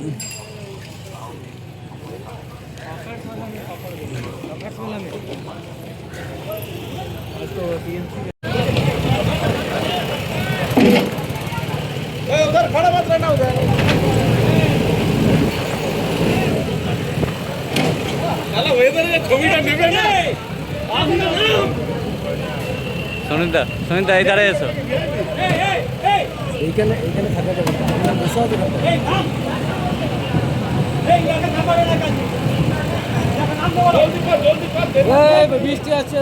उधर खड़ा मत रहना उधर। चलो वेदर ये ছবিটা নেবে না। সুনিতা সুনিতা এই ধারে এসো। এইখানে এইখানে থাকা যাবে না, বসে হবে না। এই এখানে থাকবে না কাজ। জলদি কর জলদি কর। এই বৃষ্টি আছে।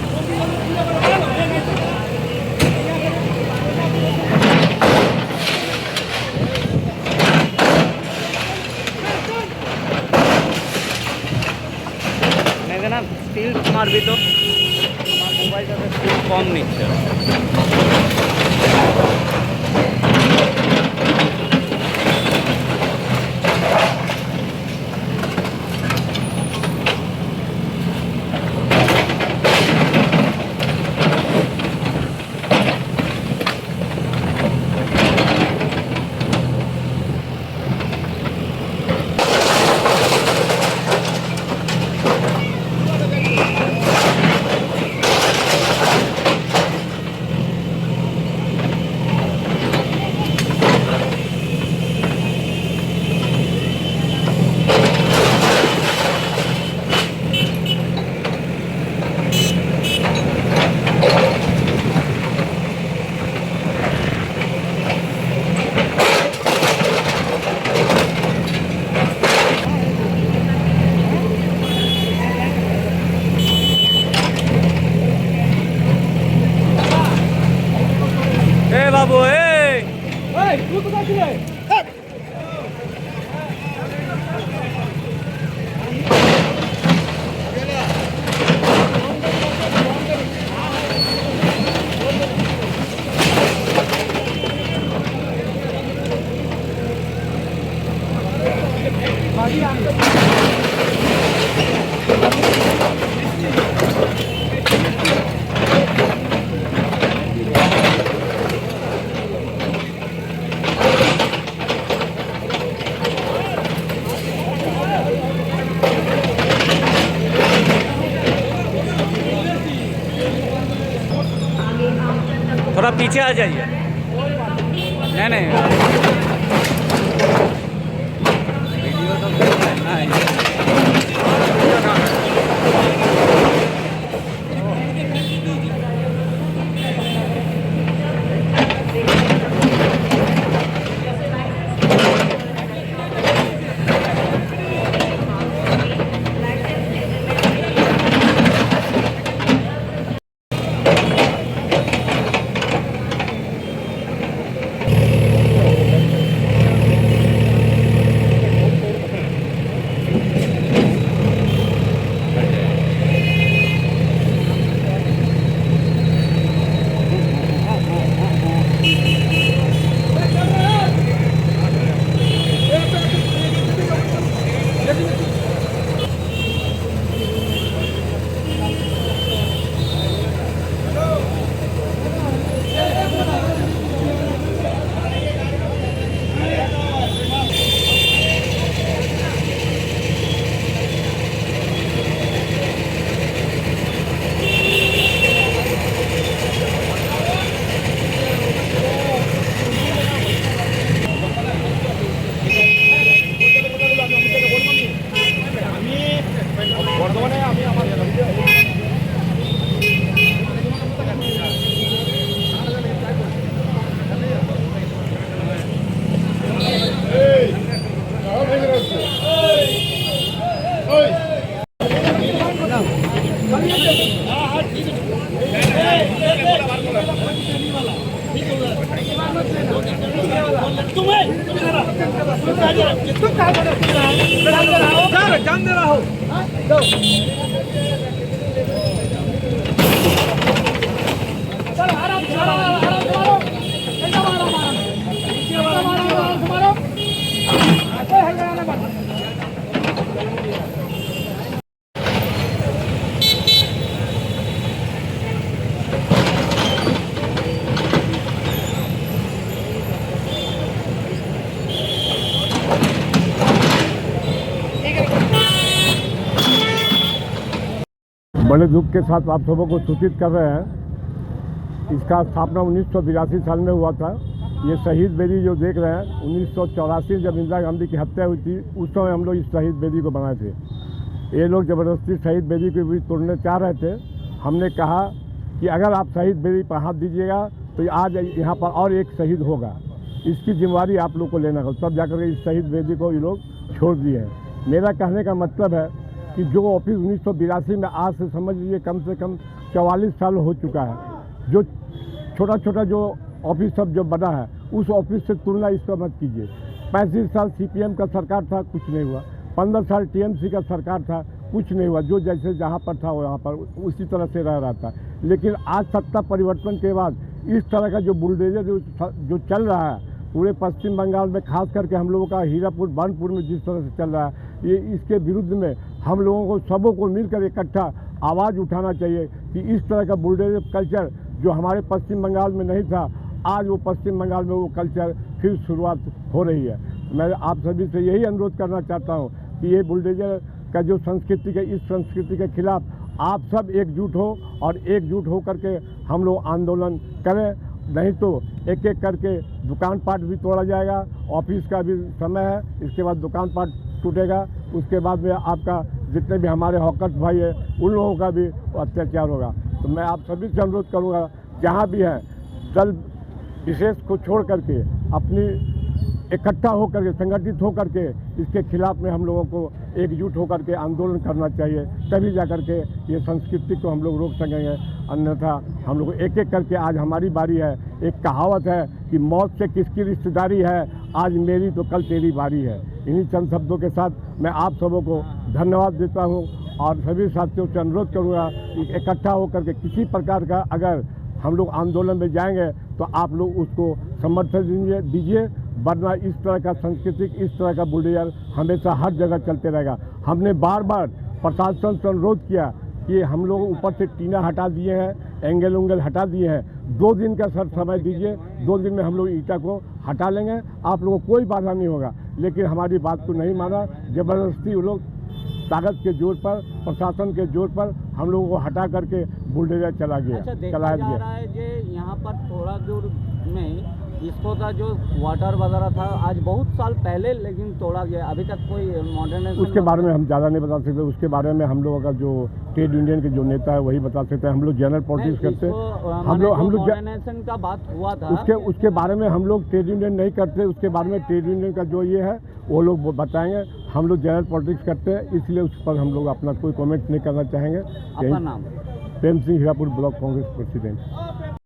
না স্পিড মারবি তো, আমার মোবাইলটাতে স্পিড কম নিচ্ছে। বাবু এই তুই কোথায় ছিলে? थोड़ा पीछे आ जाइए। नहीं नहीं वीडियो तो करना है। जानते रहो बड़े दुख के साथ आप सबों को सूचित कर रहे हैं। इसका स्थापना 1982 साल में हुआ था। ये शहीद बेदी जो देख रहे हैं, 1984 जब इंदिरा गांधी की हत्या हुई थी, उस समय हम लोग इस शहीद बेदी को बनाए थे। ये लोग ज़बरदस्ती शहीद बेदी को भी तोड़ने चाह रहे थे। हमने कहा कि अगर आप शहीद बेदी पर हाथ दीजिएगा तो आज यहाँ पर और एक शहीद होगा, इसकी जिम्मेवारी आप लोग को लेना होगा। तब जाकर इस शहीद बेदी को ये लोग छोड़ दिए हैं। मेरा कहने का मतलब है कि जो ऑफिस 1982 में, आज से समझ लीजिए कम से कम 44 साल हो चुका है, जो छोटा छोटा जो ऑफिस सब जो बना है, उस ऑफिस से तुलना इसका मत कीजिए। 35 साल CPM का सरकार था, कुछ नहीं हुआ। 15 साल TMC का सरकार था, कुछ नहीं हुआ। जो जैसे जहाँ पर था वहाँ पर उसी तरह से रह रहा था। लेकिन आज सत्ता परिवर्तन के बाद इस तरह का जो बुलडोजर जो चल रहा है पूरे पश्चिम बंगाल में, खास करके हम लोगों का हीरापुर बानपुर में जिस तरह से चल रहा है, ये इसके विरुद्ध में हम लोगों को सबों को मिलकर इकट्ठा आवाज़ उठाना चाहिए कि इस तरह का बुलडोजर कल्चर जो हमारे पश्चिम बंगाल में नहीं था, आज वो पश्चिम बंगाल में वो कल्चर फिर शुरुआत हो रही है। मैं आप सभी से यही अनुरोध करना चाहता हूँ कि ये बुलडोजर का जो संस्कृति है, इस संस्कृति के खिलाफ आप सब एकजुट हो और एकजुट हो करके हम लोग आंदोलन करें। नहीं तो एक एक करके दुकान पाट भी तोड़ा जाएगा। ऑफिस का भी समय है, इसके बाद दुकान पाट टूटेगा, उसके बाद में आपका जितने भी हमारे हॉकर्स भाई है उन लोगों का भी अत्याचार होगा। तो मैं आप सभी से अनुरोध करूँगा, जहाँ भी है दल विशेष को छोड़ करके अपनी इकट्ठा होकर के, संगठित होकर के इसके खिलाफ में हम लोगों को एकजुट होकर के आंदोलन करना चाहिए। तभी जाकर के ये संस्कृति को हम लोग रोक सकेंगे। अन्यथा हम लोग एक एक करके, आज हमारी बारी है। एक कहावत है कि मौत से किसकी रिश्तेदारी है, आज मेरी तो कल तेरी बारी है। इन्हीं चंद शब्दों के साथ मैं आप सबों को धन्यवाद देता हूँ और सभी साथियों से अनुरोध करूँगा कि इकट्ठा होकर के किसी प्रकार का अगर हम लोग आंदोलन में जाएंगे तो आप लोग उसको समर्थन दीजिए, वरना इस तरह का सांस्कृतिक, इस तरह का बुलडोजर हमेशा हर जगह चलते रहेगा। हमने बार बार प्रशासन से अनुरोध किया कि हम लोग ऊपर से टीना हटा दिए हैं, एंगल उंगल हटा दिए हैं, 2 दिन का सर समय दीजिए, 2 दिन में हम लोग ईटा को हटा लेंगे, आप लोगों को कोई बाधा नहीं होगा। लेकिन हमारी बात को नहीं माना, ज़बरदस्ती वो लोग ताकत के जोर पर, प्रशासन के जोर पर हम लोगों को हटा करके बुलडोजर चलाया गया। देखा जा रहा है कि यहाँ पर थोड़ा दूर में इसको का जो वाटर वगैरह था आज बहुत साल पहले, लेकिन तोड़ा गया, अभी तक कोई मॉडर्नाइजेशन। उसके बारे में हम ज़्यादा नहीं बता सकते। उसके बारे में हम लोगों का जो ट्रेड यूनियन के जो नेता है वही बता सकते हैं। हम लोग जनरल पॉलिटिक्स करते हैं। हम लोग मॉडर्नाइजेशन का बात हुआ था, उसके बारे में हम लोग ट्रेड यूनियन नहीं करते। उसके बारे में ट्रेड यूनियन का जो ये है वो लोग बताएंगे। हम लोग जनरल पॉलिटिक्स करते हैं, इसलिए उस पर हम लोग अपना कोई कमेंट नहीं करना चाहेंगे। आपका नाम? Prem Singh, Hirapur block Congress president.